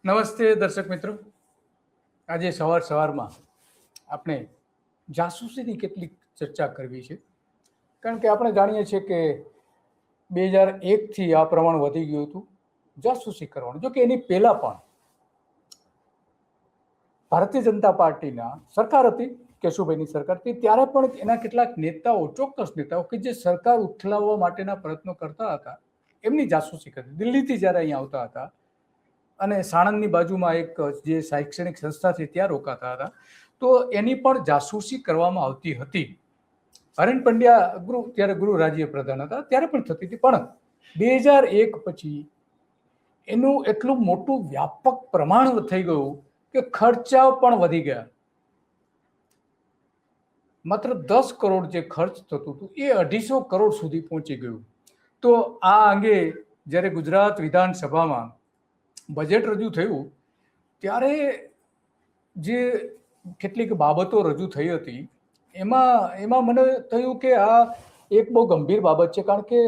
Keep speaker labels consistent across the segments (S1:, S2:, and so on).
S1: નમસ્તે દર્શક મિત્રો, આજે સવારમાં આપણે જાસૂસીની કેટલીક ચર્ચા કરવી છે. કારણ કે આપણે જાણીએ છીએ કે 2001થી આ પ્રમાણ વધી ગયું હતું જાસૂસી કરવાનું. જો કે એની પહેલા પણ ભારતીય જનતા પાર્ટીના સરકાર હતી, કેશુભાઈની સરકાર હતી, ત્યારે પણ એના કેટલાક નેતાઓ, ચોક્કસ નેતાઓ કે જે સરકાર ઉથલાવવા માટેના પ્રયત્નો કરતા હતા, એમની જાસૂસી કરતી. દિલ્હીથી જ્યારે અહીંયા આવતા હતા અને સાણંદની બાજુમાં એક જે શૈક્ષણિક સંસ્થા છે ત્યાં રોકાતા હતા, તો એની પણ જાસૂસી કરવામાં આવતી હતી. હરેન પંડ્યા ત્યારે ગૃહ રાજ્ય પ્રધાન હતા ત્યારે પણ થતી હતી. પણ 2001 પછી એનું એટલું મોટું વ્યાપક પ્રમાણ થઈ ગયું કે ખર્ચા પણ વધી ગયા. માત્ર 10 કરોડ જે ખર્ચ થતું હતું એ 250 કરોડ સુધી પહોંચી ગયું. તો આ અંગે જ્યારે ગુજરાત વિધાનસભામાં બજેટ રજૂ થયું ત્યારે જે કેટલીક બાબતો રજૂ થઈ હતી એમાં મને થયું કે આ એક બહુ ગંભીર બાબત છે. કારણ કે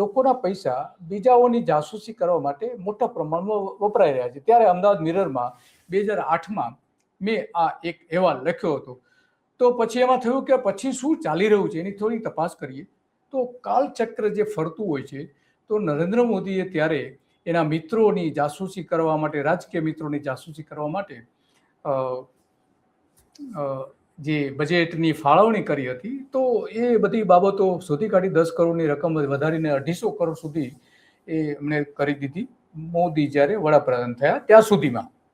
S1: લોકોના પૈસા બીજાઓની જાસૂસી કરવા માટે મોટા પ્રમાણમાં વપરાઈ રહ્યા છે. ત્યારે અમદાવાદ મિરરમાં 2008માં મેં આ એક અહેવાલ લખ્યો હતો. તો પછી એમાં થયું કે પછી શું ચાલી રહ્યું છે એની થોડી તપાસ કરીએ. તો કાલચક્ર જે ફરતું હોય છે, તો નરેન્દ્ર મોદીએ ત્યારે એના મિત્રોની જાસૂસી કરવા માટે, રાજકીય મિત્રોની જાસૂસી કરવા માટે જે બજેટની ફાળવણી કરી હતી, તો એ બધી બાબતો શોધી કાઢી. 10 કરોડની રકમ વધારીને 250 કરોડ સુધી એ એમણે કરી દીધી મોદી જ્યારે વડાપ્રધાન થયા ત્યાં સુધીમાં.